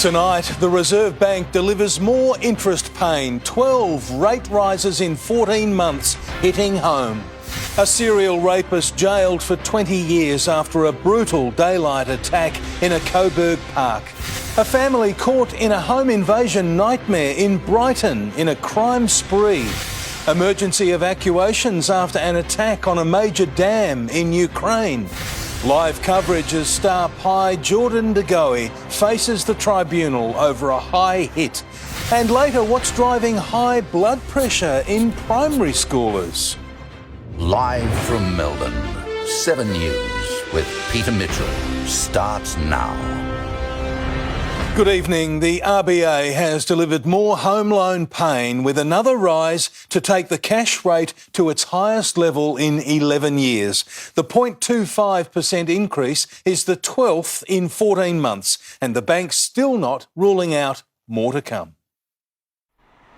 Tonight, the Reserve Bank delivers more interest pain. 12 rate rises in 14 months hitting home. A serial rapist jailed for 20 years after a brutal daylight attack in a Coburg park. A family caught in a home invasion nightmare in Brighton in a crime spree. Emergency evacuations after an attack on a major dam in Ukraine. Live coverage as star pie Jordan De Goey faces the tribunal over a high hit. And later, what's driving high blood pressure in primary schoolers? Live from Melbourne, 7 News with Peter Mitchell starts now. Good evening. The RBA has delivered more home loan pain with another rise to take the cash rate to its highest level in 11 years. The 0.25% increase is the 12th in 14 months, and the bank's still not ruling out more to come.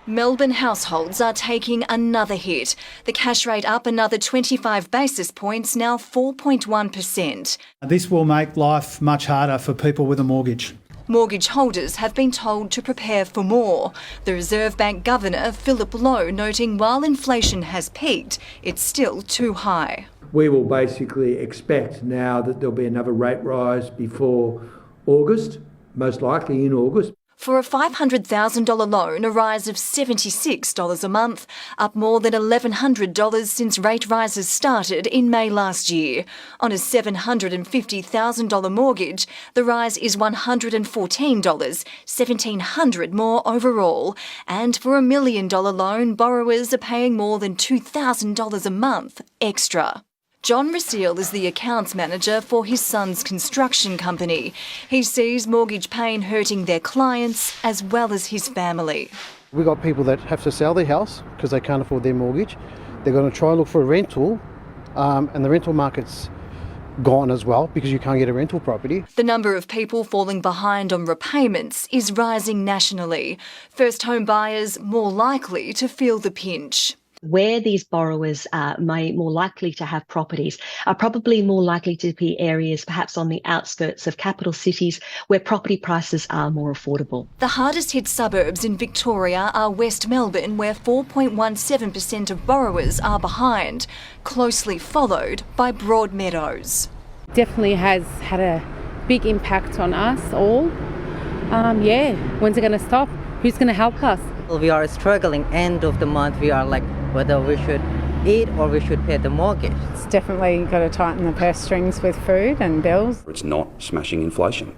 Melbourne households are taking another hit. The cash rate up another 25 basis points, now 4.1%. This will make life much harder for people with a mortgage. Mortgage holders have been told to prepare for more. The Reserve Bank Governor, Philip Lowe, noting while inflation has peaked, it's still too high. We will basically expect now that there'll be another rate rise before August, most likely in August. For a $500,000 loan, a rise of $76 a month, up more than $1,100 since rate rises started in May last year. On a $750,000 mortgage, the rise is $114, $1,700 more overall. And for a $1 million loan, borrowers are paying more than $2,000 a month extra. John Rasile is the accounts manager for his son's construction company. He sees mortgage pain hurting their clients as well as his family. We've got people that have to sell their house because they can't afford their mortgage. They're going to try and look for a rental, and the rental market's gone as well because you can't get a rental property. The number of people falling behind on repayments is rising nationally. First home buyers more likely to feel the pinch. Where these borrowers are more likely to have properties are probably more likely to be areas perhaps on the outskirts of capital cities where property prices are more affordable. The hardest hit suburbs in Victoria are West Melbourne, where 4.17% of borrowers are behind, closely followed by Broadmeadows. Definitely has had a big impact on us all. When's it going to stop? Who's going to help us? We are struggling. End of the month, we are like whether we should eat or we should pay the mortgage. It's definitely got to tighten the purse strings with food and bills. It's not smashing inflation.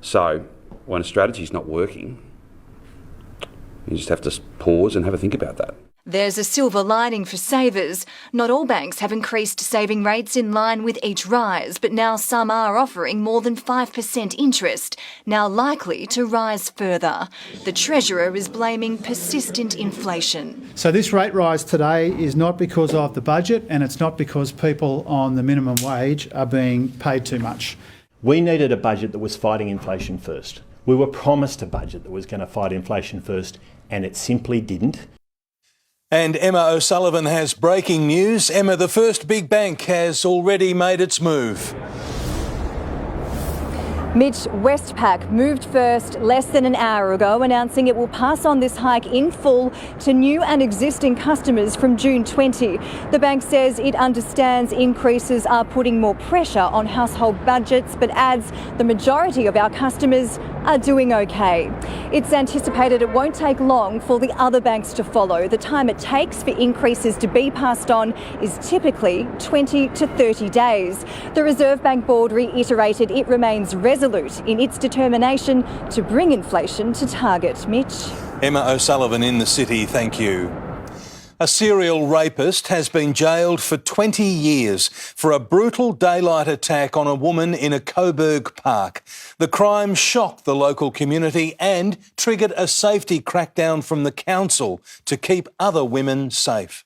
So when a strategy is not working, you just have to pause and have a think about that. There's a silver lining for savers. Not all banks have increased saving rates in line with each rise, but now some are offering more than 5% interest, now likely to rise further. The Treasurer is blaming persistent inflation. So this rate rise today is not because of the budget, and it's not because people on the minimum wage are being paid too much. We needed a budget that was fighting inflation first. We were promised a budget that was going to fight inflation first, and it simply didn't. And Emma O'Sullivan has breaking news. Emma, the first big bank has already made its move. Mitch, Westpac moved first less than an hour ago, announcing it will pass on this hike in full to new and existing customers from June 20. The bank says it understands increases are putting more pressure on household budgets, but adds the majority of our customers are doing okay. It's anticipated it won't take long for the other banks to follow. The time it takes for increases to be passed on is typically 20 to 30 days. The Reserve Bank Board reiterated it remains resolute in its determination to bring inflation to target. Mitch. Emma O'Sullivan in the city, thank you. A serial rapist has been jailed for 20 years for a brutal daylight attack on a woman in a Coburg park. The crime shocked the local community and triggered a safety crackdown from the council to keep other women safe.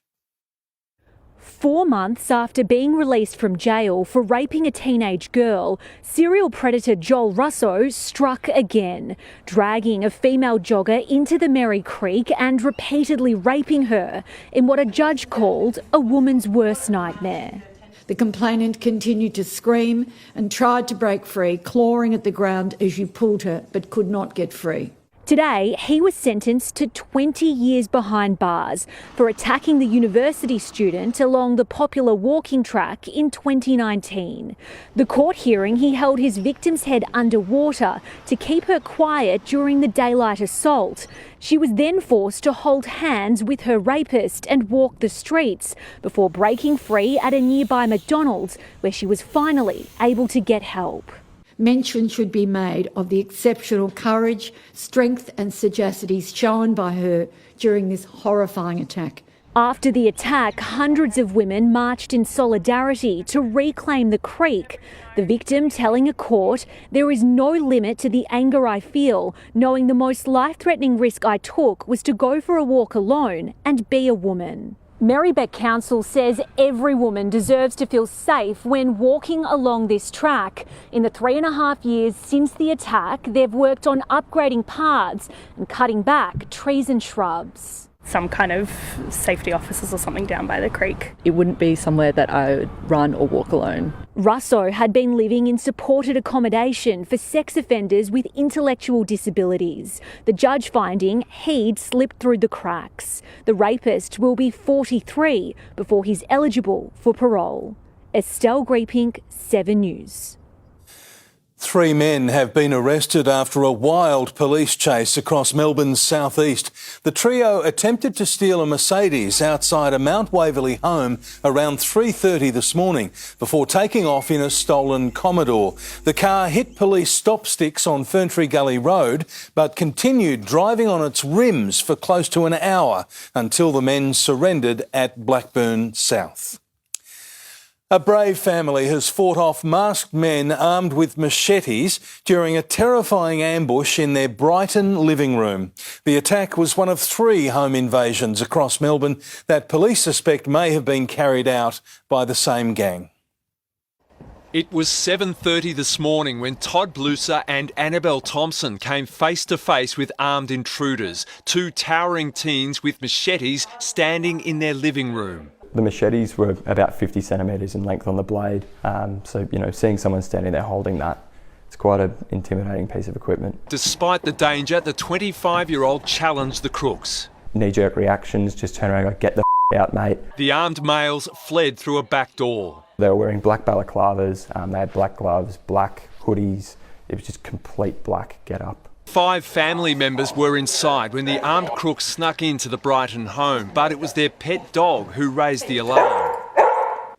4 months after being released from jail for raping a teenage girl, serial predator Joel Russo struck again, dragging a female jogger into the Merry Creek and repeatedly raping her in what a judge called a woman's worst nightmare. The complainant continued to scream and tried to break free, clawing at the ground as you pulled her, but could not get free. Today, he was sentenced to 20 years behind bars for attacking the university student along the popular walking track in 2019. The court hearing, he held his victim's head underwater to keep her quiet during the daylight assault. She was then forced to hold hands with her rapist and walk the streets before breaking free at a nearby McDonald's, where she was finally able to get help. Mention should be made of the exceptional courage, strength and sagacity shown by her during this horrifying attack. After the attack, hundreds of women marched in solidarity to reclaim the creek. The victim telling a court, "There is no limit to the anger I feel, knowing the most life-threatening risk I took was to go for a walk alone and be a woman." Marybeck Council says every woman deserves to feel safe when walking along this track. In the 3.5 years since the attack, they've worked on upgrading paths and cutting back trees and shrubs. Some kind of safety officers or something down by the creek. It wouldn't be somewhere that I would run or walk alone. Russo had been living in supported accommodation for sex offenders with intellectual disabilities. The judge finding he'd slipped through the cracks. The rapist will be 43 before he's eligible for parole. Estelle Greepink, 7 News. 3 men have been arrested after a wild police chase across Melbourne's southeast. The trio attempted to steal a Mercedes outside a Mount Waverley home around 3:30 this morning before taking off in a stolen Commodore. The car hit police stop sticks on Ferntree Gully Road but continued driving on its rims for close to an hour until the men surrendered at Blackburn South. A brave family has fought off masked men armed with machetes during a terrifying ambush in their Brighton living room. The attack was one of 3 home invasions across Melbourne that police suspect may have been carried out by the same gang. It was 7:30 this morning when Todd Bluser and Annabelle Thompson came face to face with armed intruders, 2 towering teens with machetes standing in their living room. The machetes were about 50 centimetres in length on the blade, so seeing someone standing there holding that, it's quite an intimidating piece of equipment. Despite the danger, the 25-year-old challenged the crooks. Knee-jerk reactions, just turn around and go, "Get the out, mate." The armed males fled through a back door. They were wearing black balaclavas, they had black gloves, black hoodies, it was just complete black get-up. 5 family members were inside when the armed crooks snuck into the Brighton home, but it was their pet dog who raised the alarm.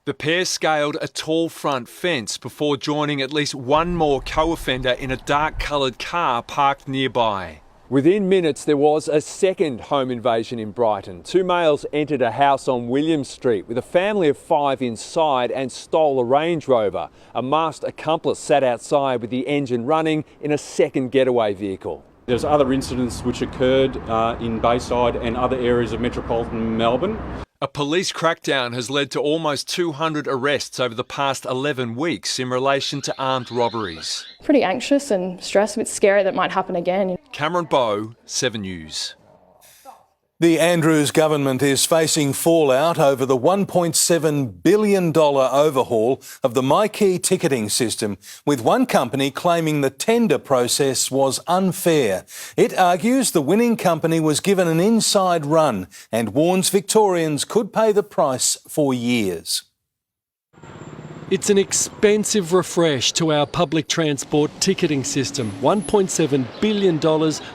The pair scaled a tall front fence before joining at least one more co-offender in a dark-coloured car parked nearby. Within minutes, there was a second home invasion in Brighton. 2 males entered a house on William Street with a family of 5 inside and stole a Range Rover. A masked accomplice sat outside with the engine running in a second getaway vehicle. There's other incidents which occurred in Bayside and other areas of metropolitan Melbourne. A police crackdown has led to almost 200 arrests over the past 11 weeks in relation to armed robberies. Pretty anxious and stressed, a bit scary that it might happen again. Cameron Bowe, 7 News. The Andrews government is facing fallout over the $1.7 billion overhaul of the MyKey ticketing system, with one company claiming the tender process was unfair. It argues the winning company was given an inside run and warns Victorians could pay the price for years. It's an expensive refresh to our public transport ticketing system, $1.7 billion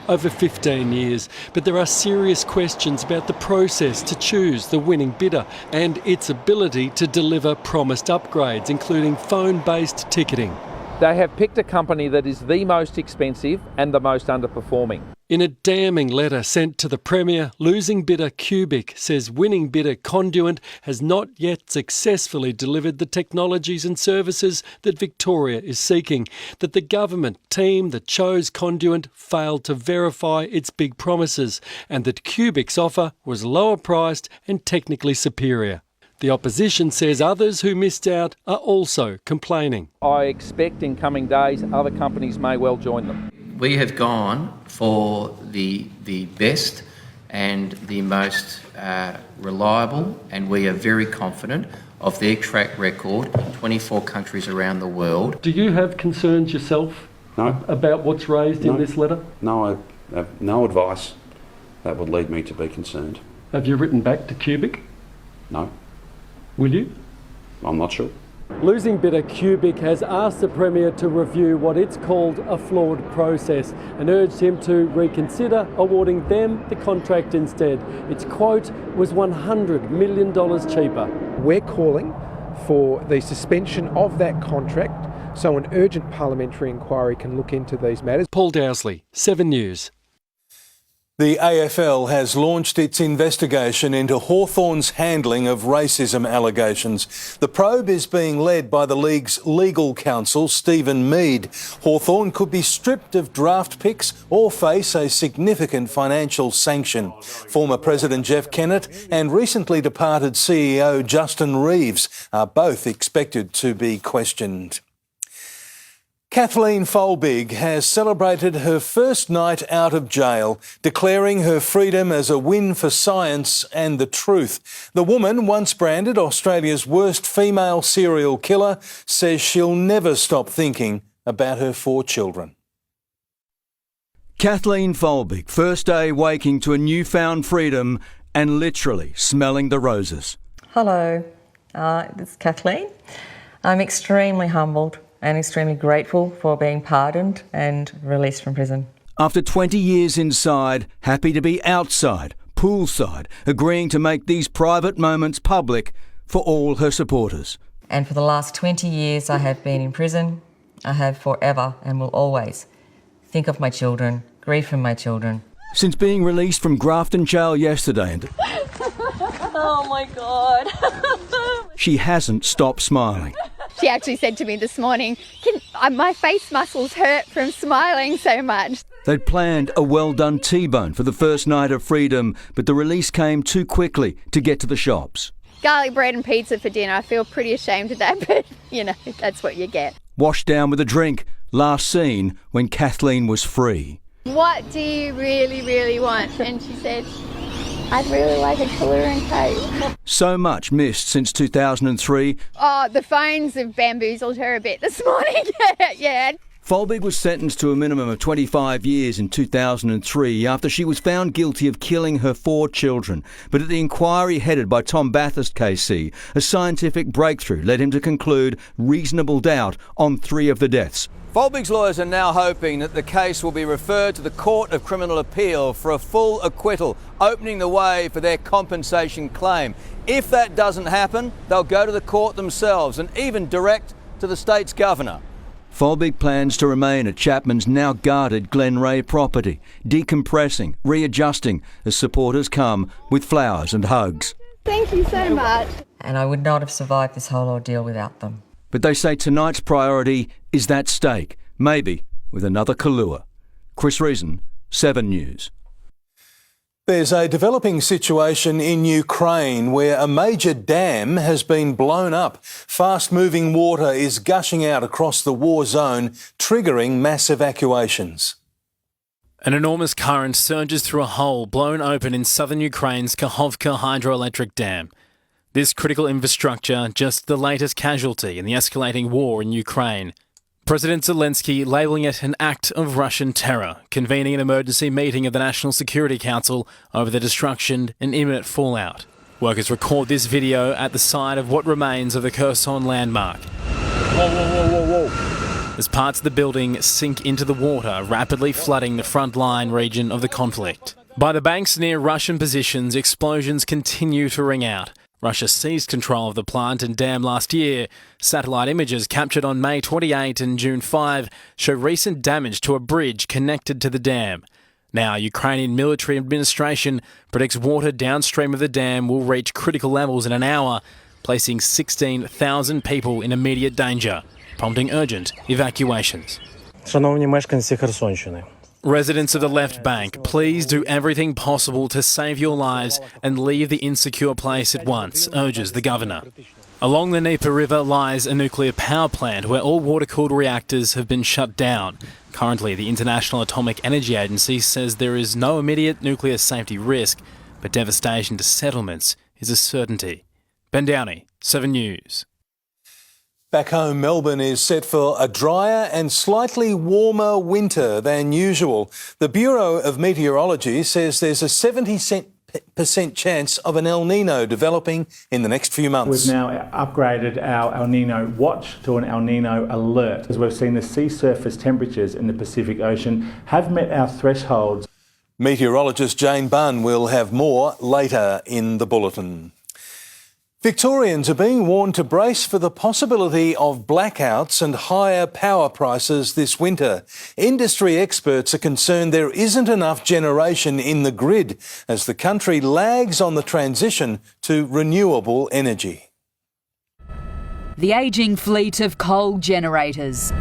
over 15 years. But there are serious questions about the process to choose the winning bidder and its ability to deliver promised upgrades, including phone-based ticketing. They have picked a company that is the most expensive and the most underperforming. In a damning letter sent to the Premier, losing bidder Cubic says winning bidder Conduent has not yet successfully delivered the technologies and services that Victoria is seeking, that the government team that chose Conduent failed to verify its big promises, and that Cubic's offer was lower priced and technically superior. The opposition says others who missed out are also complaining. I expect in coming days other companies may well join them. We have gone for the best and the most reliable, and we are very confident of their track record in 24 countries around the world. Do you have concerns yourself about what's raised in this letter? No, I have no advice that would lead me to be concerned. Have you written back to Cubic? No. Will you? I'm not sure. Losing bidder Cubic has asked the Premier to review what it's called a flawed process and urged him to reconsider awarding them the contract instead. Its quote was $100 million cheaper. We're calling for the suspension of that contract so an urgent parliamentary inquiry can look into these matters. Paul Dowsley, 7 News. The AFL has launched its investigation into Hawthorn's handling of racism allegations. The probe is being led by the league's legal counsel, Stephen Mead. Hawthorn could be stripped of draft picks or face a significant financial sanction. Former President Jeff Kennett and recently departed CEO Justin Reeves are both expected to be questioned. Kathleen Folbig has celebrated her first night out of jail, declaring her freedom as a win for science and the truth. The woman, once branded Australia's worst female serial killer, says she'll never stop thinking about her 4 children. Kathleen Folbig, first day waking to a newfound freedom and literally smelling the roses. Hello, this is Kathleen. I'm extremely humbled and extremely grateful for being pardoned and released from prison. After 20 years inside, happy to be outside, poolside, agreeing to make these private moments public for all her supporters. And for the last 20 years I have been in prison. I have forever and will always think of my children, grieve for my children. Since being released from Grafton Jail yesterday, and oh my God. she hasn't stopped smiling. She actually said to me this morning, my face muscles hurt from smiling so much. They'd planned a well-done T-bone for the first night of freedom, but the release came too quickly to get to the shops. Garlic bread and pizza for dinner. I feel pretty ashamed of that, but, you know, that's what you get. Washed down with a drink, last seen when Kathleen was free. What do you really, really want? And she said, I'd really like a cooler and Coke. So much missed since 2003. Oh, the phones have bamboozled her a bit this morning. Yeah. Folbig was sentenced to a minimum of 25 years in 2003 after she was found guilty of killing her 4 children. But at the inquiry headed by Tom Bathurst KC, a scientific breakthrough led him to conclude reasonable doubt on 3 of the deaths. Folbig's lawyers are now hoping that the case will be referred to the Court of Criminal Appeal for a full acquittal, opening the way for their compensation claim. If that doesn't happen, they'll go to the court themselves and even direct to the state's governor. Folbig plans to remain at Chapman's now guarded Glenray property, decompressing, readjusting as supporters come with flowers and hugs. Thank you so much. And I would not have survived this whole ordeal without them. But they say tonight's priority is that steak, maybe with another Kahlua. Chris Reason, 7 News. There's a developing situation in Ukraine where a major dam has been blown up. Fast-moving water is gushing out across the war zone, triggering mass evacuations. An enormous current surges through a hole blown open in southern Ukraine's Kakhovka hydroelectric dam. This critical infrastructure, just the latest casualty in the escalating war in Ukraine. President Zelensky labelling it an act of Russian terror, convening an emergency meeting of the National Security Council over the destruction and imminent fallout. Workers record this video at the site of what remains of the Kherson landmark. As parts of the building sink into the water, rapidly flooding the front-line region of the conflict. By the banks near Russian positions, explosions continue to ring out. Russia seized control of the plant and dam last year. Satellite images captured on May 28 and June 5 show recent damage to a bridge connected to the dam. Now, Ukrainian military administration predicts water downstream of the dam will reach critical levels in an hour, placing 16,000 people in immediate danger, prompting urgent evacuations. Шановні мешканці Херсонщини. Residents of the left bank, please do everything possible to save your lives and leave the insecure place at once, urges the governor. Along the Dnieper River lies a nuclear power plant where all water-cooled reactors have been shut down. Currently, the International Atomic Energy Agency says there is no immediate nuclear safety risk, but devastation to settlements is a certainty. Ben Downey, 7 News. Back home, Melbourne is set for a drier and slightly warmer winter than usual. The Bureau of Meteorology says there's a 70% chance of an El Nino developing in the next few months. We've now upgraded our El Nino watch to an El Nino alert, as we've seen the sea surface temperatures in the Pacific Ocean have met our thresholds. Meteorologist Jane Bunn will have more later in the bulletin. Victorians are being warned to brace for the possibility of blackouts and higher power prices this winter. Industry experts are concerned there isn't enough generation in the grid as the country lags on the transition to renewable energy. The ageing fleet of coal generators,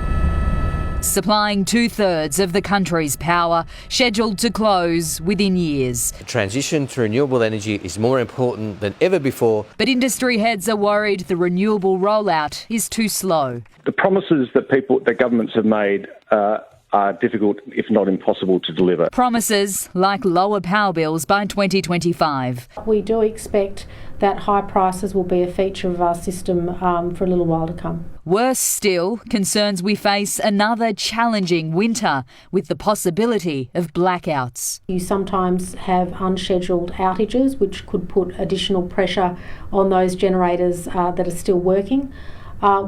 supplying 2/3 of the country's power, scheduled to close within years. The transition to renewable energy is more important than ever before. But industry heads are worried the renewable rollout is too slow. The promises that governments have made are difficult, if not impossible, to deliver. Promises like lower power bills by 2025. We do expect that high prices will be a feature of our system for a little while to come. Worse still, concerns we face another challenging winter with the possibility of blackouts. You sometimes have unscheduled outages which could put additional pressure on those generators that are still working.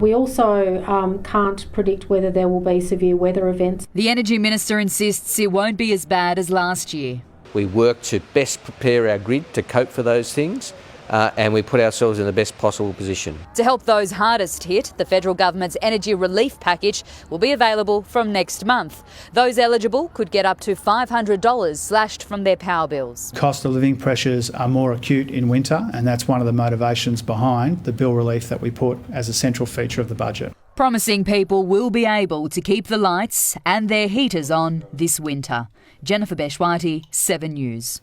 We also can't predict whether there will be severe weather events. The Energy Minister insists it won't be as bad as last year. We work to best prepare our grid to cope for those things. And we put ourselves in the best possible position. To help those hardest hit, the federal government's energy relief package will be available from next month. Those eligible could get up to $500 slashed from their power bills. Cost of living pressures are more acute in winter, and that's one of the motivations behind the bill relief that we put as a central feature of the budget. Promising people will be able to keep the lights and their heaters on this winter. Jennifer Beshwati, 7 News.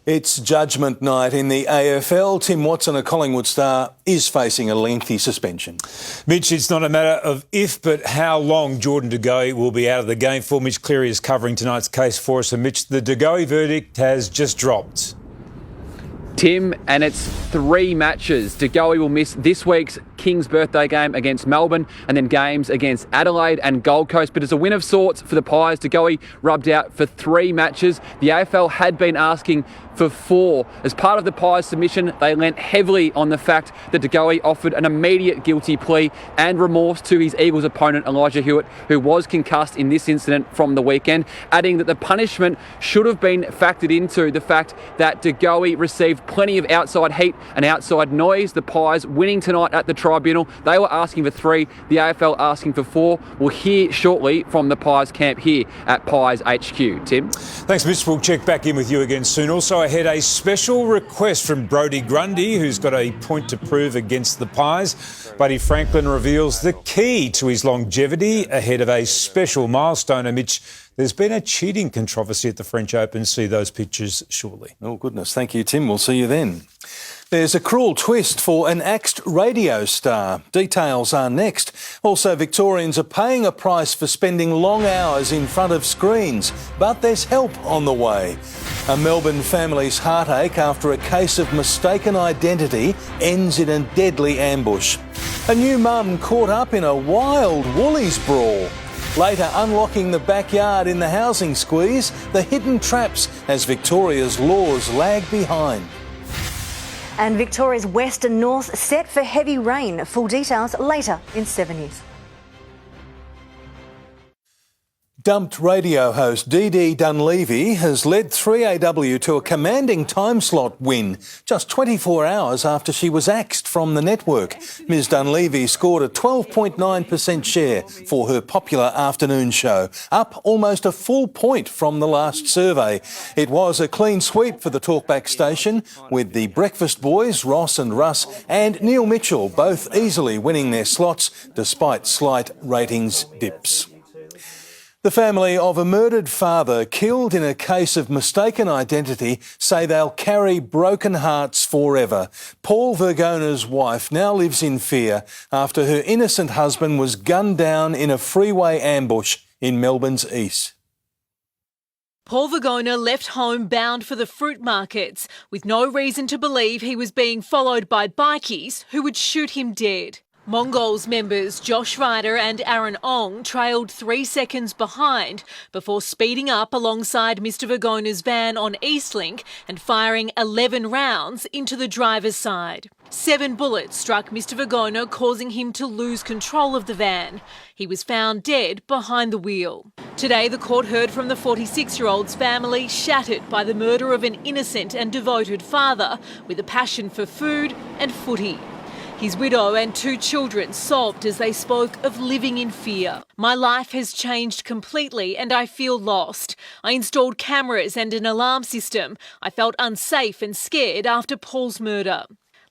It's judgment night in the AFL. Tim Watson, a Collingwood star, is facing a lengthy suspension. Mitch, it's not a matter of if, but how long Jordan De Goey will be out of the game for. Mitch Cleary is covering tonight's case for us. And Mitch, the De Goey verdict has just dropped. Tim, and it's 3 matches. De Goey will miss this week's King's birthday game against Melbourne and then games against Adelaide and Gold Coast. But it's a win of sorts for the Pies. De Goey rubbed out for 3 matches. The AFL had been asking for 4. As part of the Pies submission, they lent heavily on the fact that De Goey offered an immediate guilty plea and remorse to his Eagles opponent Elijah Hewitt, who was concussed in this incident from the weekend, adding that the punishment should have been factored into the fact that De Goey received plenty of outside heat and outside noise. The Pies winning tonight at the tribunal. They were asking for 3, the AFL asking for 4. We'll hear shortly from the Pies camp here at Pies HQ. Tim? Thanks, Mitch. We'll check back in with you again soon. Also ahead, a special request from Brodie Grundy, who's got a point to prove against the Pies. Buddy Franklin reveals the key to his longevity ahead of a special milestone. And Mitch, there's been a cheating controversy at the French Open. See those pictures shortly. Oh, goodness. Thank you, Tim. We'll see you then. There's a cruel twist for an axed radio star. Details are next. Also, Victorians are paying a price for spending long hours in front of screens, but there's help on the way. A Melbourne family's heartache after a case of mistaken identity ends in a deadly ambush. A new mum caught up in a wild Woolies brawl. Later, unlocking the backyard in the housing squeeze, the hidden traps as Victoria's laws lag behind. And Victoria's west and north set for heavy rain. Full details later in 7 News. Dumped radio host Dee Dee Dunleavy has led 3AW to a commanding time slot win just 24 hours after she was axed from the network. Ms Dunleavy scored a 12.9% share for her popular afternoon show, up almost a full point from the last survey. It was a clean sweep for the talkback station, with the Breakfast Boys, Ross and Russ, and Neil Mitchell both easily winning their slots despite slight ratings dips. The family of a murdered father killed in a case of mistaken identity say they'll carry broken hearts forever. Paul Vergona's wife now lives in fear after her innocent husband was gunned down in a freeway ambush in Melbourne's east. Paul Vagona left home bound for the fruit markets with no reason to believe he was being followed by bikies who would shoot him dead. Mongols members Josh Ryder and Aaron Ong trailed 3 seconds behind before speeding up alongside Mr Vagona's van on Eastlink and firing 11 rounds into the driver's side. 7 bullets struck Mr Vagona, causing him to lose control of the van. He was found dead behind the wheel. Today, the court heard from the 46-year-old's family, shattered by the murder of an innocent and devoted father with a passion for food and footy. His widow and 2 children sobbed as they spoke of living in fear. My life has changed completely and I feel lost. I installed cameras and an alarm system. I felt unsafe and scared after Paul's murder.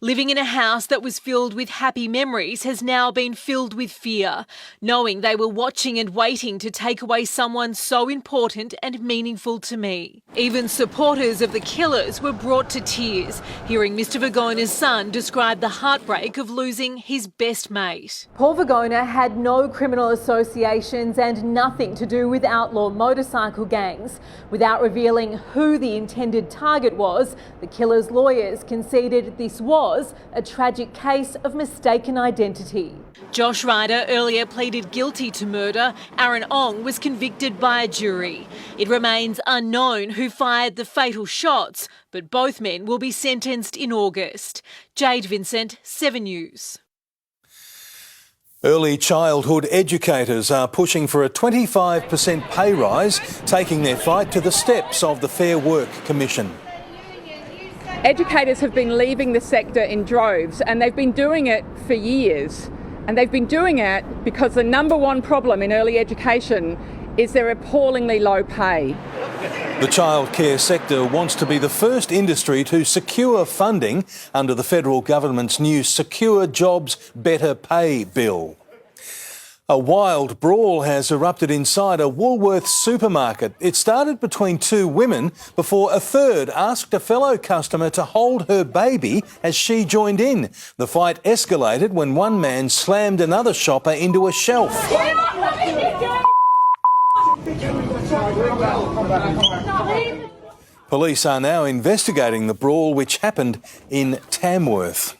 Living in a house that was filled with happy memories has now been filled with fear, knowing they were watching and waiting to take away someone so important and meaningful to me. Even supporters of the killers were brought to tears, hearing Mr Vagona's son describe the heartbreak of losing his best mate. Paul Vagona had no criminal associations and nothing to do with outlaw motorcycle gangs. Without revealing who the intended target was, the killer's lawyers conceded this was a tragic case of mistaken identity. Josh Ryder earlier pleaded guilty to murder. Aaron Ong was convicted by a jury. It remains unknown who fired the fatal shots, but both men will be sentenced in August. Jade Vincent, 7 News. Early childhood educators are pushing for a 25% pay rise, taking their fight to the steps of the Fair Work Commission. Educators have been leaving the sector in droves, and they've been doing it for years. And they've been doing it because the number one problem in early education is their appallingly low pay. The childcare sector wants to be the first industry to secure funding under the federal government's new Secure Jobs Better Pay bill. A wild brawl has erupted inside a Woolworths supermarket. It started between 2 women before a third asked a fellow customer to hold her baby as she joined in. The fight escalated when one man slammed another shopper into a shelf. Police are now investigating the brawl, which happened in Tamworth.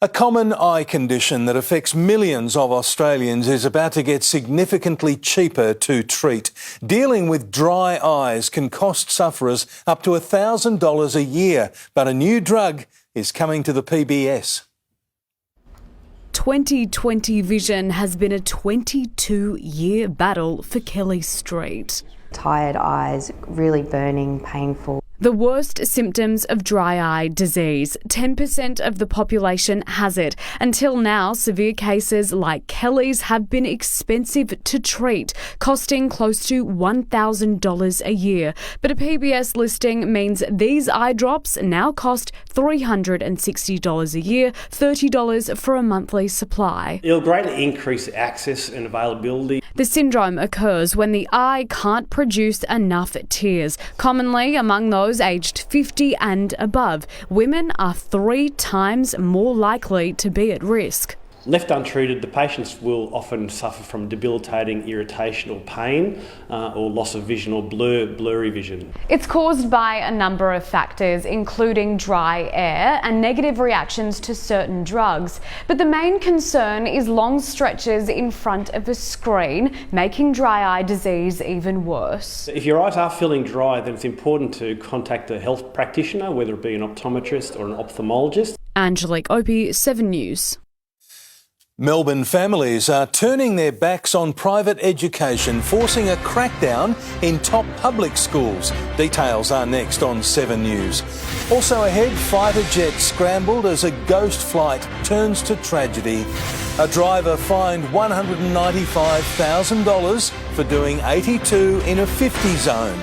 A common eye condition that affects millions of Australians is about to get significantly cheaper to treat. Dealing with dry eyes can cost sufferers up to $1,000 a year, but a new drug is coming to the PBS. 20/20 vision has been a 22-year battle for Kelly Street. Tired eyes, really burning, painful. The worst symptoms of dry eye disease. 10% of the population has it. Until now, severe cases like Kelly's have been expensive to treat, costing close to $1,000 a year. But a PBS listing means these eye drops now cost $360 a year, $30 for a monthly supply. It'll greatly increase access and availability. The syndrome occurs when the eye can't produce enough tears. Commonly among those aged 50 and above, women are 3 times more likely to be at risk. Left untreated, the patients will often suffer from debilitating irritation or pain, or loss of vision or blurry vision. It's caused by a number of factors, including dry air and negative reactions to certain drugs. But the main concern is long stretches in front of a screen, making dry eye disease even worse. If your eyes are feeling dry, then it's important to contact a health practitioner, whether it be an optometrist or an ophthalmologist. Angelique Opie, 7 News. Melbourne families are turning their backs on private education, forcing a crackdown in top public schools. Details are next on 7 News. Also ahead, fighter jets scrambled as a ghost flight turns to tragedy. A driver fined $195,000 for doing 82 in a 50 zone.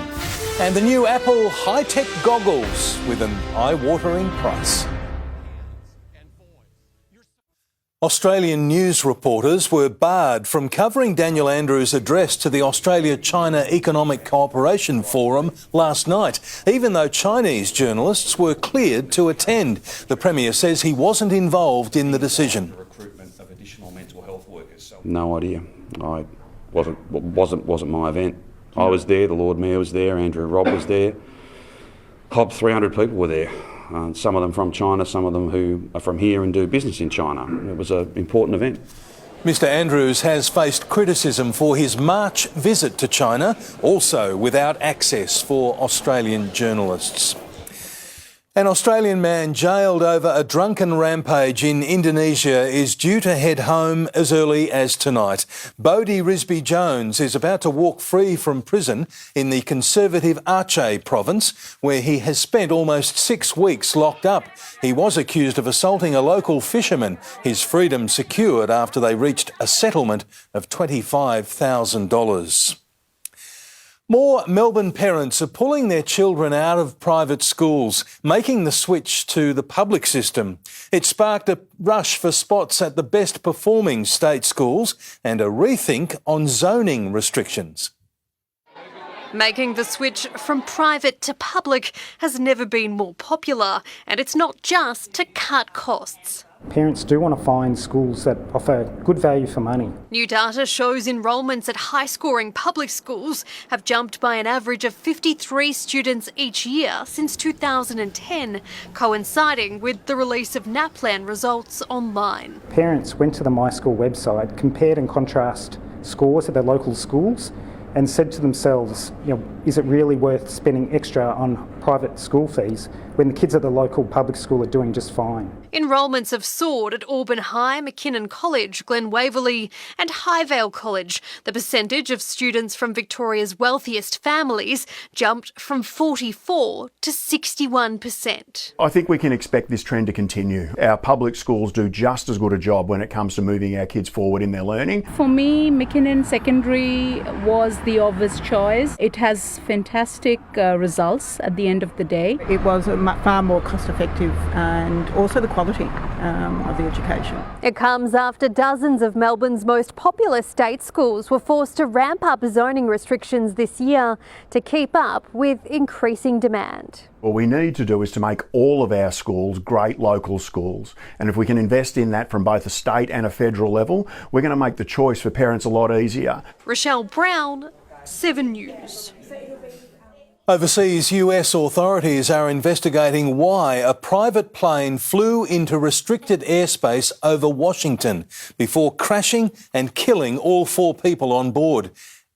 And the new Apple high-tech goggles with an eye-watering price. Australian news reporters were barred from covering Daniel Andrews' address to the Australia-China Economic Cooperation Forum last night, even though Chinese journalists were cleared to attend. The Premier says he wasn't involved in the decision. Recruitment of additional mental health workers. No idea. Wasn't my event. I was there, the Lord Mayor was there, Andrew Robb was there. 300 people were there. Some of them from China, some of them who are from here and do business in China. It was an important event. Mr Andrews has faced criticism for his March visit to China, also without access for Australian journalists. An Australian man jailed over a drunken rampage in Indonesia is due to head home as early as tonight. Bodie Risby-Jones is about to walk free from prison in the conservative Aceh province, where he has spent almost 6 weeks locked up. He was accused of assaulting a local fisherman. His freedom secured after they reached a settlement of $25,000. More Melbourne parents are pulling their children out of private schools, making the switch to the public system. It sparked a rush for spots at the best performing state schools and a rethink on zoning restrictions. Making the switch from private to public has never been more popular, and it's not just to cut costs. Parents do want to find schools that offer good value for money. New data shows enrolments at high-scoring public schools have jumped by an average of 53 students each year since 2010, coinciding with the release of NAPLAN results online. Parents went to the My School website, compared and contrasted scores at their local schools, and said to themselves, is it really worth spending extra on private school fees when the kids at the local public school are doing just fine? Enrolments have soared at Auburn High, McKinnon College, Glen Waverley and Highvale College. The percentage of students from Victoria's wealthiest families jumped from 44 to 61%. I think we can expect this trend to continue. Our public schools do just as good a job when it comes to moving our kids forward in their learning. For me, McKinnon Secondary was the obvious choice. It has fantastic results at the end of the day. It was far more cost effective and also the quality of the education. It comes after dozens of Melbourne's most popular state schools were forced to ramp up zoning restrictions this year to keep up with increasing demand. What we need to do is to make all of our schools great local schools. And if we can invest in that from both a state and a federal level, we're going to make the choice for parents a lot easier. Rochelle Brown, 7 News. Overseas, US authorities are investigating why a private plane flew into restricted airspace over Washington before crashing and killing all 4 people on board.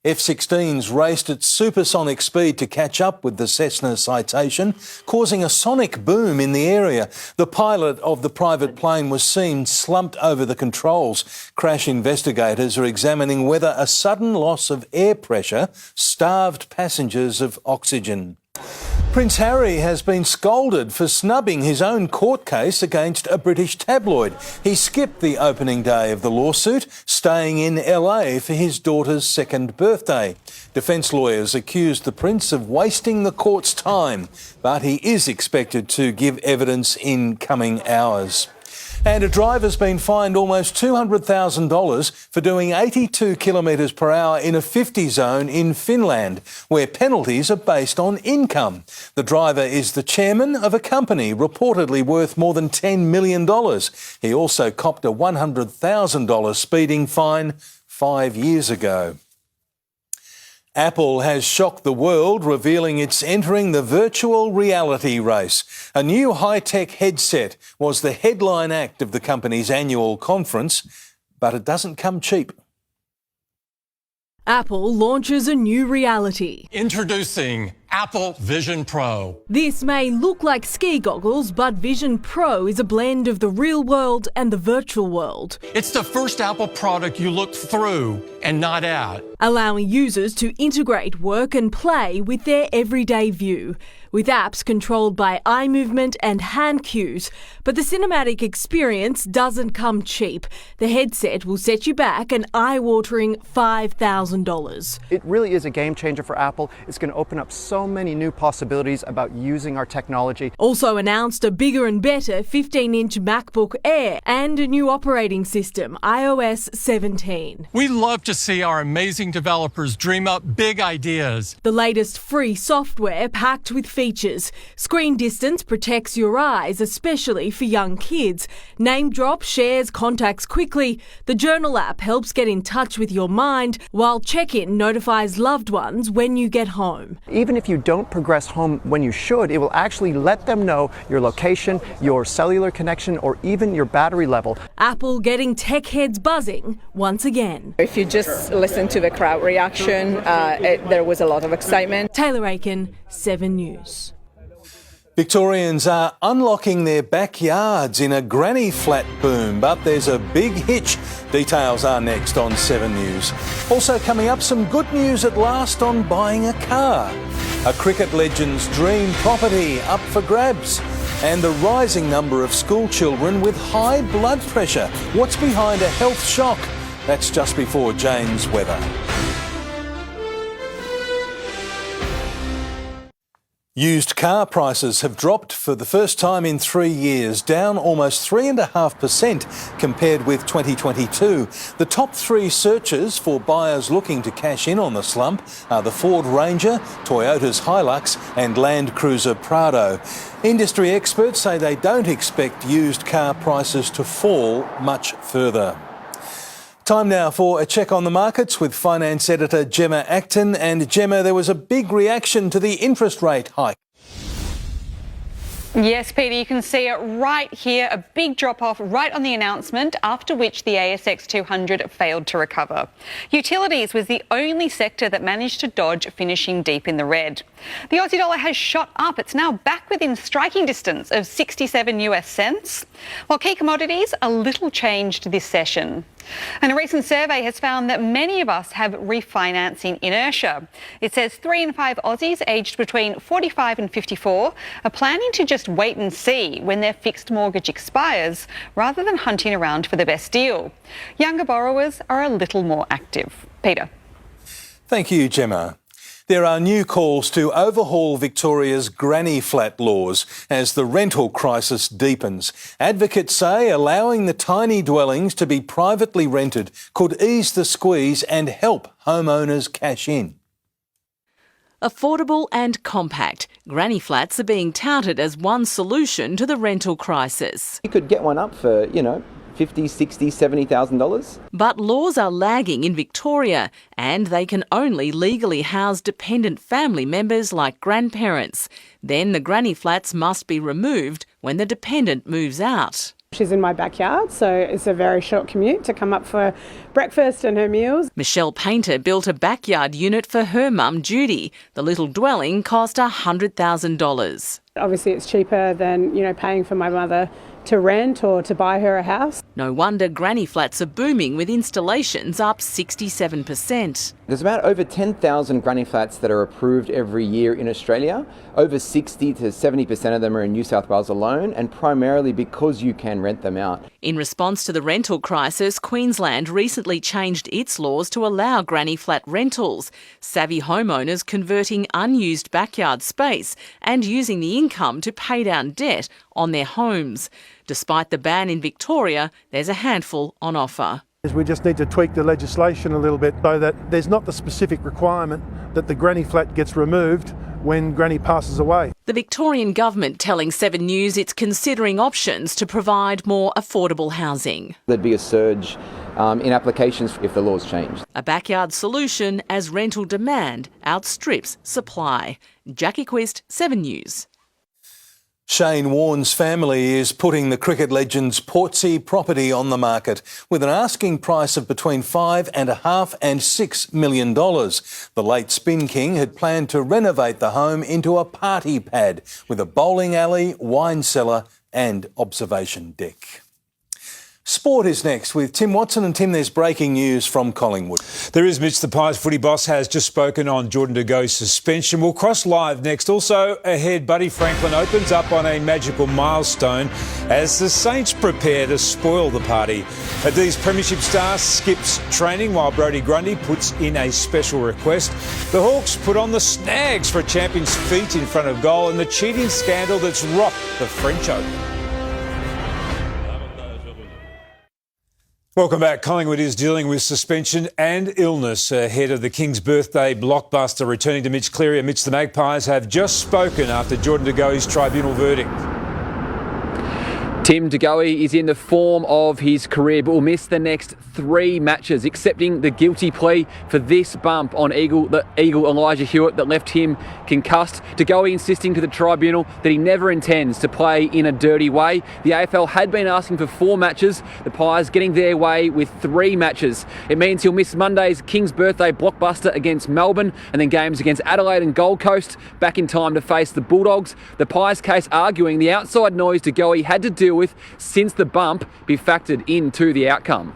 F-16s raced at supersonic speed to catch up with the Cessna Citation, causing a sonic boom in the area. The pilot of the private plane was seen slumped over the controls. Crash investigators are examining whether a sudden loss of air pressure starved passengers of oxygen. Prince Harry has been scolded for snubbing his own court case against a British tabloid. He skipped the opening day of the lawsuit, staying in LA for his daughter's 2nd birthday. Defence lawyers accused the Prince of wasting the court's time, but he is expected to give evidence in coming hours. And a driver's been fined almost $200,000 for doing 82 kilometres per hour in a 50 zone in Finland, where penalties are based on income. The driver is the chairman of a company reportedly worth more than $10 million. He also copped a $100,000 speeding fine 5 years ago. Apple has shocked the world, revealing it's entering the virtual reality race. A new high-tech headset was the headline act of the company's annual conference, but it doesn't come cheap. Apple launches a new reality. Introducing Apple Vision Pro. This may look like ski goggles, but Vision Pro is a blend of the real world and the virtual world. It's the first Apple product you look through and not at, allowing users to integrate work and play with their everyday view, with apps controlled by eye movement and hand cues. But the cinematic experience doesn't come cheap. The headset will set you back an eye-watering $5,000. It really is a game changer for Apple. It's going to open up so many new possibilities about using our technology. Also announced a bigger and better 15-inch MacBook Air and a new operating system, iOS 17. We love to see our amazing developers dream up big ideas. The latest free software packed with features. Screen distance protects your eyes, especially for young kids. Name drop shares contacts quickly. The Journal app helps get in touch with your mind, while Check-in notifies loved ones when you get home. Even if you don't progress home when you should, it will actually let them know your location, your cellular connection, or even your battery level. Apple getting tech heads buzzing once again. If you just listen to the crowd reaction, there was a lot of excitement. Taylor Aiken, 7 News. Victorians are unlocking their backyards in a granny flat boom, but there's a big hitch. Details are next on 7 News. Also coming up, some good news at last on buying a car. A cricket legend's dream property up for grabs. And the rising number of school children with high blood pressure. What's behind a health shock? That's just before Jane's weather. Used car prices have dropped for the first time in 3 years, down almost 3.5% compared with 2022. The top 3 searches for buyers looking to cash in on the slump are the Ford Ranger, Toyota's Hilux and Land Cruiser Prado. Industry experts say they don't expect used car prices to fall much further. Time now for a check on the markets with finance editor Gemma Acton. And Gemma, there was a big reaction to the interest rate hike. Yes, Peter, you can see it right here, a big drop-off right on the announcement, after which the ASX 200 failed to recover. Utilities was the only sector that managed to dodge, finishing deep in the red. The Aussie dollar has shot up. It's now back within striking distance of 67 US cents, while key commodities a little changed this session. And a recent survey has found that many of us have refinancing inertia. It says 3 in 5 Aussies aged between 45 and 54 are planning to just wait and see when their fixed mortgage expires, rather than hunting around for the best deal. Younger borrowers are a little more active. Peter. Thank you, Gemma. There are new calls to overhaul Victoria's granny flat laws as the rental crisis deepens. Advocates say allowing the tiny dwellings to be privately rented could ease the squeeze and help homeowners cash in. Affordable and compact, granny flats are being touted as one solution to the rental crisis. You could get one up for, $50,000, $60,000, $70,000. But laws are lagging in Victoria, and they can only legally house dependent family members like grandparents. Then the granny flats must be removed when the dependent moves out. She's in my backyard, so it's a very short commute to come up for breakfast and her meals. Michelle Painter built a backyard unit for her mum, Judy. The little dwelling cost $100,000. Obviously it's cheaper than, paying for my mother to rent or to buy her a house. No wonder granny flats are booming, with installations up 67%. There's about over 10,000 granny flats that are approved every year in Australia. Over 60 to 70% of them are in New South Wales alone, and primarily because you can rent them out. In response to the rental crisis, Queensland recently changed its laws to allow granny flat rentals. Savvy homeowners converting unused backyard space and using the income to pay down debt on their homes. Despite the ban in Victoria, there's a handful on offer. We just need to tweak the legislation a little bit so that there's not the specific requirement that the granny flat gets removed when granny passes away. The Victorian government telling 7 News it's considering options to provide more affordable housing. There'd be a surge in applications if the laws change. A backyard solution as rental demand outstrips supply. Jackie Quist, 7 News. Shane Warne's family is putting the cricket legend's Portsea property on the market with an asking price of between $5.5 and $6 million. The late Spin King had planned to renovate the home into a party pad with a bowling alley, wine cellar and observation deck. Sport is next with Tim Watson. And Tim, there's breaking news from Collingwood. There is, Mitch. The Pies footy boss has just spoken on Jordan De Goe's suspension. We'll cross live next. Also ahead, Buddy Franklin opens up on a magical milestone as the Saints prepare to spoil the party. These premiership stars skips training while Brodie Grundy puts in a special request. The Hawks put on the snags for a champion's feat in front of goal, and the cheating scandal that's rocked the French Open. Welcome back. Collingwood is dealing with suspension and illness ahead of the King's birthday blockbuster. Returning to Mitch Cleary and Mitch, the Magpies have just spoken after Jordan De Goey's tribunal verdict. Tim De Goey is in the form of his career but will miss the next 3 matches, accepting the guilty plea for this bump on the Eagle Elijah Hewitt that left him concussed. De Goey insisting to the tribunal that he never intends to play in a dirty way. The AFL had been asking for 4 matches, the Pies getting their way with 3 matches. It means he'll miss Monday's King's birthday blockbuster against Melbourne and then games against Adelaide and Gold Coast, back in time to face the Bulldogs. The Pies case arguing the outside noise De Goey had to deal with since the bump be factored into the outcome.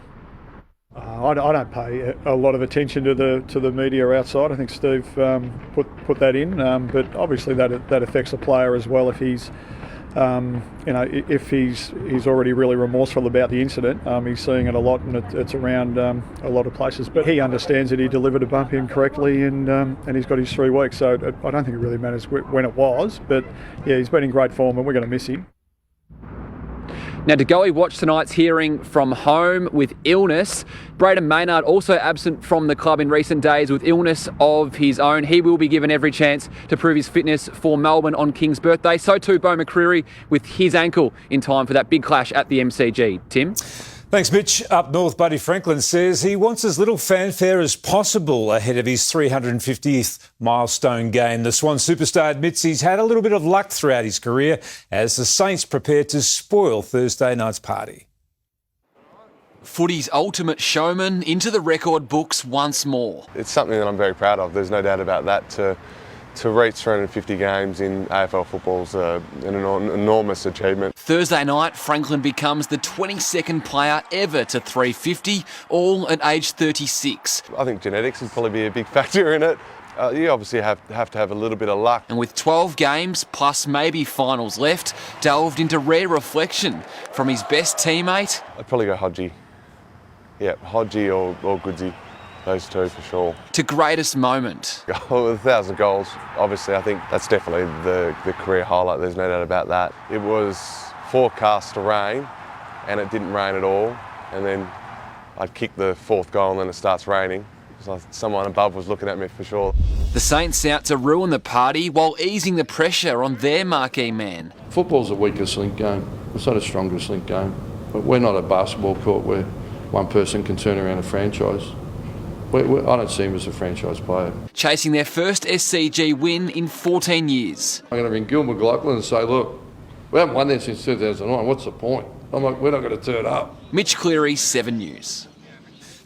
I don't pay a lot of attention to the media outside. I think Steve put that in, but obviously that affects the player as well. If he's if he's already really remorseful about the incident, he's seeing it a lot, and it's around a lot of places. But he understands that he delivered a bump incorrectly, and he's got his 3 weeks. So I don't think it really matters when it was. But yeah, he's been in great form, and we're going to miss him. Now, De Goey watched tonight's hearing from home with illness. Braden Maynard also absent from the club in recent days with illness of his own. He will be given every chance to prove his fitness for Melbourne on King's birthday. So too Beau McCreery with his ankle in time for that big clash at the MCG. Tim? Thanks, Mitch. Up north, Buddy Franklin says he wants as little fanfare as possible ahead of his 350th milestone game. The Swan superstar admits he's had a little bit of luck throughout his career as the Saints prepare to spoil Thursday night's party. Footy's ultimate showman into the record books once more. It's something that I'm very proud of. There's no doubt about that. To reach 350 games in AFL football is an enormous achievement. Thursday night, Franklin becomes the 22nd player ever to 350, all at age 36. I think genetics would probably be a big factor in it. You obviously have to have a little bit of luck. And with 12 games, plus maybe finals left, delved into rare reflection from his best teammate. I'd probably go Hodgie. Yeah, Hodgie or Goodsy. Those 2 for sure. To greatest moment. 1,000 goals, obviously. I think that's definitely the career highlight. There's no doubt about that. It was forecast to rain, and it didn't rain at all. And then I'd kick the 4th goal, and then it starts raining. So someone above was looking at me for sure. The Saints out to ruin the party while easing the pressure on their marquee man. Football's the weakest link game. It's not a strongest link game. But we're not a basketball court where one person can turn around a franchise. I don't see him as a franchise player. Chasing their first SCG win in 14 years. I'm going to ring Gil McLaughlin and say, look, we haven't won there since 2009. What's the point? I'm like, we're not going to turn up. Mitch Cleary, 7 News.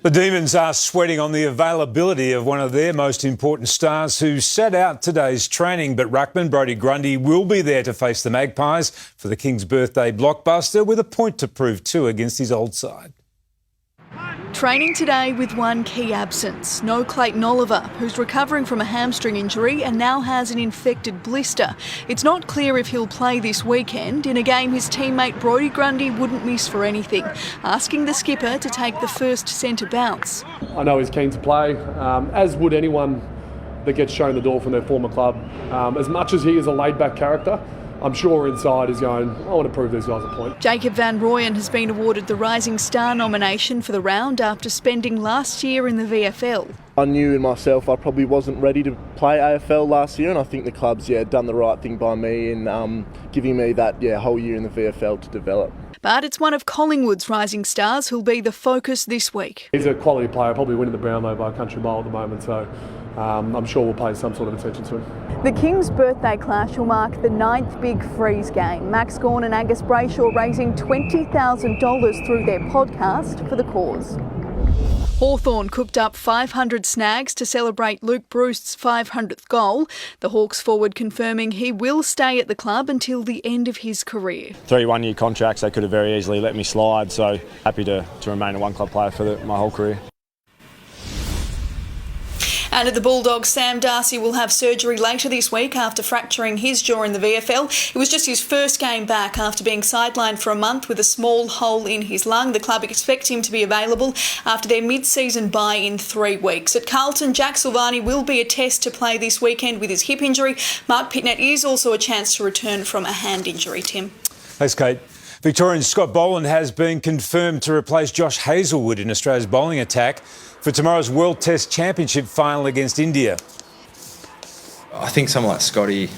The Demons are sweating on the availability of one of their most important stars who sat out today's training, but ruckman Brodie Grundy will be there to face the Magpies for the King's birthday blockbuster with a point to prove too against his old side. Training today with one key absence. No Clayton Oliver, who's recovering from a hamstring injury and now has an infected blister. It's not clear if he'll play this weekend in a game his teammate Brodie Grundy wouldn't miss for anything, asking the skipper to take the first centre bounce. I know he's keen to play, as would anyone that gets shown the door from their former club. As much as he is a laid-back character, I'm sure inside he's going, I want to prove these guys a point. Jacob Van Rooyen has been awarded the Rising Star nomination for the round after spending last year in the VFL. I knew in myself I probably wasn't ready to play AFL last year, and I think the club's done the right thing by me in giving me that whole year in the VFL to develop. But it's one of Collingwood's rising stars who'll be the focus this week. He's a quality player, probably winning the Brownlow by a country mile at the moment, so I'm sure we'll pay some sort of attention to him. The King's birthday clash will mark the 9th Big Freeze game. Max Gawn and Angus Brayshaw raising $20,000 through their podcast for the cause. Hawthorn cooked up 500 snags to celebrate Luke Bruce's 500th goal. The Hawks forward confirming he will stay at the club until the end of his career. 3 one-year contracts, they could have very easily let me slide, so happy to remain a one-club player for my whole career. And at the Bulldogs, Sam Darcy will have surgery later this week after fracturing his jaw in the VFL. It was just his first game back after being sidelined for a month with a small hole in his lung. The club expects him to be available after their mid-season bye in 3 weeks. At Carlton, Jack Silvani will be a test to play this weekend with his hip injury. Mark Pitnett is also a chance to return from a hand injury, Tim. Thanks, Kate. Victorian Scott Boland has been confirmed to replace Josh Hazlewood in Australia's bowling attack for tomorrow's World Test Championship final against India. I think someone like Scotty,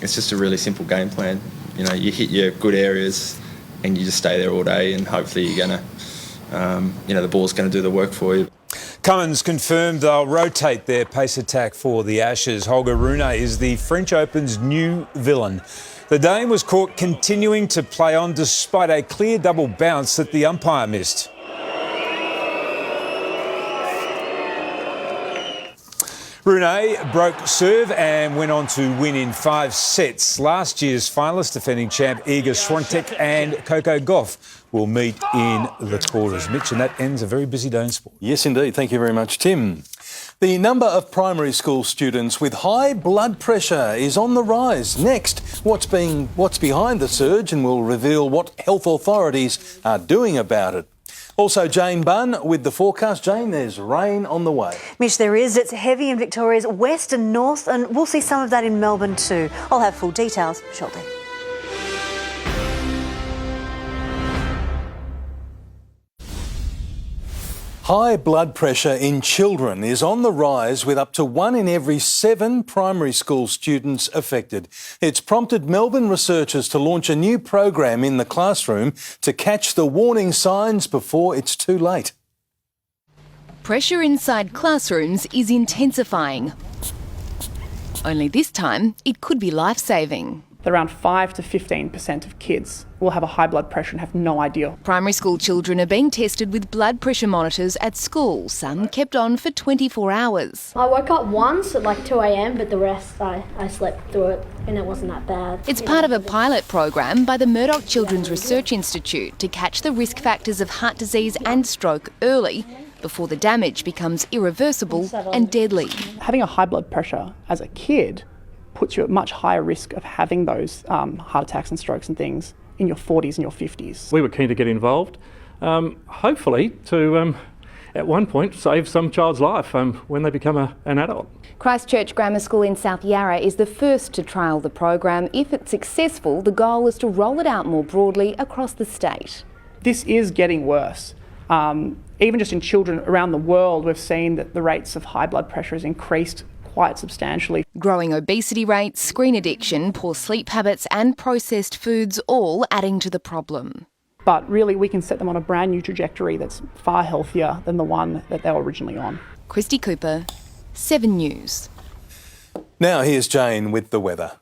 it's just a really simple game plan. You know, you hit your good areas and you just stay there all day, and hopefully you're going to, the ball's going to do the work for you. Cummins confirmed they'll rotate their pace attack for the Ashes. Holger Rune is the French Open's new villain. The Dane was caught continuing to play on despite a clear double bounce that the umpire missed. Rune broke serve and went on to win in 5 sets. Last year's finalist, defending champ Iga Swiatek and Coco Gauff will meet in the quarters. Mitch, and that ends a very busy day in sport. Yes, indeed. Thank you very much, Tim. The number of primary school students with high blood pressure is on the rise. Next, what's behind the surge, and we'll reveal what health authorities are doing about it. Also, Jane Bunn with the forecast. Jane, there's rain on the way. Mitch, there is. It's heavy in Victoria's west and north, and we'll see some of that in Melbourne too. I'll have full details shortly. High blood pressure in children is on the rise, with up to 1 in every 7 primary school students affected. It's prompted Melbourne researchers to launch a new program in the classroom to catch the warning signs before it's too late. Pressure inside classrooms is intensifying. Only this time, it could be life-saving. Around 5 to 15% of kids will have a high blood pressure and have no idea. Primary school children are being tested with blood pressure monitors at school, some kept on for 24 hours. I woke up once at like 2 a.m, but the rest I slept through it and it wasn't that bad. It's part of a pilot program by the Murdoch Children's Research Institute to catch the risk factors of heart disease and stroke early, before the damage becomes irreversible and deadly. Having a high blood pressure as a kid puts you at much higher risk of having those heart attacks and strokes and things in your 40s and your 50s. We were keen to get involved, hopefully to, at one point, save some child's life when they become an adult. Christchurch Grammar School in South Yarra is the first to trial the program. If it's successful, the goal is to roll it out more broadly across the state. This is getting worse. Even just in children around the world, we've seen that the rates of high blood pressure has increased quite substantially. Growing obesity rates, screen addiction, poor sleep habits and processed foods all adding to the problem. But really we can set them on a brand new trajectory that's far healthier than the one that they were originally on. Christy Cooper, 7 News. Now here's Jane with the weather.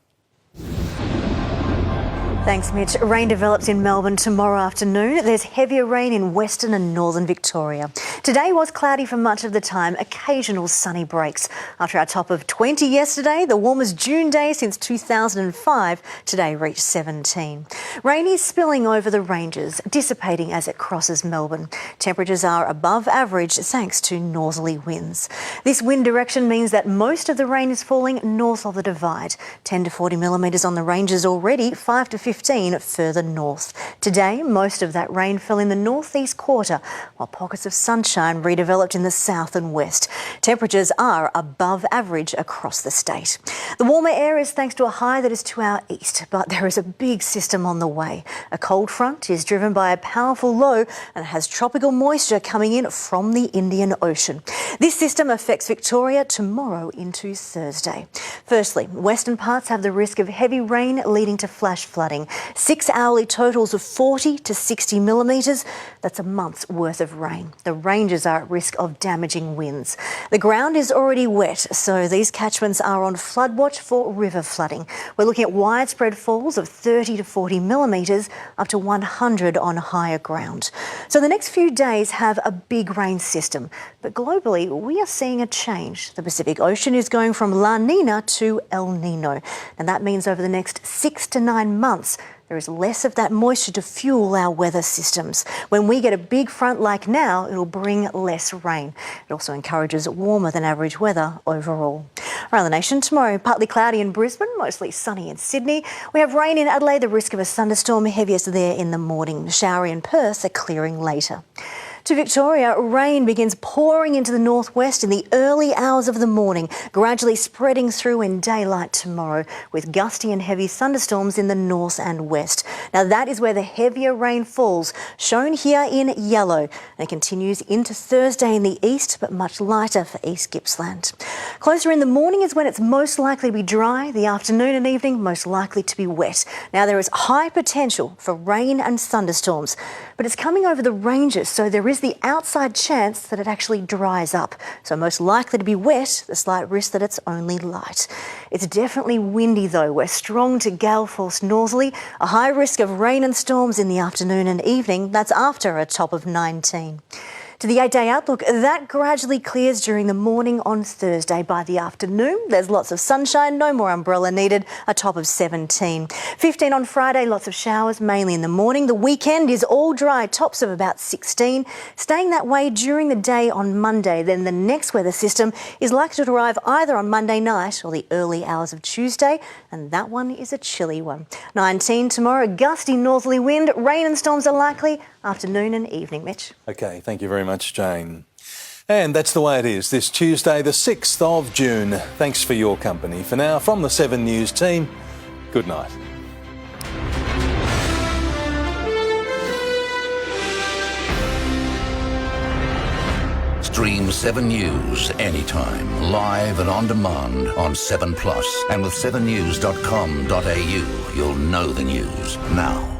Thanks, Mitch. Rain develops in Melbourne tomorrow afternoon. There's heavier rain in western and northern Victoria. Today was cloudy for much of the time, occasional sunny breaks. After our top of 20 yesterday, the warmest June day since 2005, today reached 17. Rain is spilling over the ranges, dissipating as it crosses Melbourne. Temperatures are above average thanks to northerly winds. This wind direction means that most of the rain is falling north of the Divide. 10 to 40 millimetres on the ranges already, 5 to 15 further north. Today, most of that rain fell in the northeast quarter, while pockets of sunshine redeveloped in the south and west. Temperatures are above average across the state. The warmer air is thanks to a high that is to our east, but there is a big system on the way. A cold front is driven by a powerful low and has tropical moisture coming in from the Indian Ocean. This system affects Victoria tomorrow into Thursday. Firstly, western parts have the risk of heavy rain leading to flash flooding. 6 hourly totals of 40 to 60 millimetres. That's a month's worth of rain. The ranges are at risk of damaging winds. The ground is already wet, so these catchments are on flood watch for river flooding. We're looking at widespread falls of 30 to 40 millimetres, up to 100 on higher ground. So the next few days have a big rain system, but globally we are seeing a change. The Pacific Ocean is going from La Nina to El Nino, and that means over the next 6 to 9 months there is less of that moisture to fuel our weather systems. When we get a big front like now, it'll bring less rain. It also encourages warmer than average weather overall. Around the nation tomorrow, partly cloudy in Brisbane, mostly sunny in Sydney. We have rain in Adelaide, the risk of a thunderstorm heaviest there in the morning. Showery in Perth, a clearing later. To Victoria, rain begins pouring into the northwest in the early hours of the morning, gradually spreading through in daylight tomorrow, with gusty and heavy thunderstorms in the north and west. Now that is where the heavier rain falls, shown here in yellow, and it continues into Thursday in the east, but much lighter for East Gippsland. Closer in the morning is when it's most likely to be dry, the afternoon and evening most likely to be wet. Now there is high potential for rain and thunderstorms, but it's coming over the ranges, so there is the outside chance that it actually dries up. So most likely to be wet, the slight risk that it's only light. It's definitely windy though. We're strong to gale force northerly, a high risk of rain and storms in the afternoon and evening. That's after a top of 19. To the 8-day outlook, that gradually clears during the morning on Thursday. By the afternoon, there's lots of sunshine, no more umbrella needed, a top of 17. 15 on Friday, lots of showers, mainly in the morning. The weekend is all dry, tops of about 16. Staying that way during the day on Monday. Then the next weather system is likely to arrive either on Monday night or the early hours of Tuesday, and that one is a chilly one. 19 tomorrow, gusty northerly wind, rain and storms are likely afternoon and evening. Mitch. Okay, thank you very much, Jane. And that's the way it is this Tuesday, the 6th of June. Thanks for your company. For now, from the 7 News team, good night. Stream 7 News anytime, live and on demand on 7plus. And with 7news.com.au, you'll know the news now.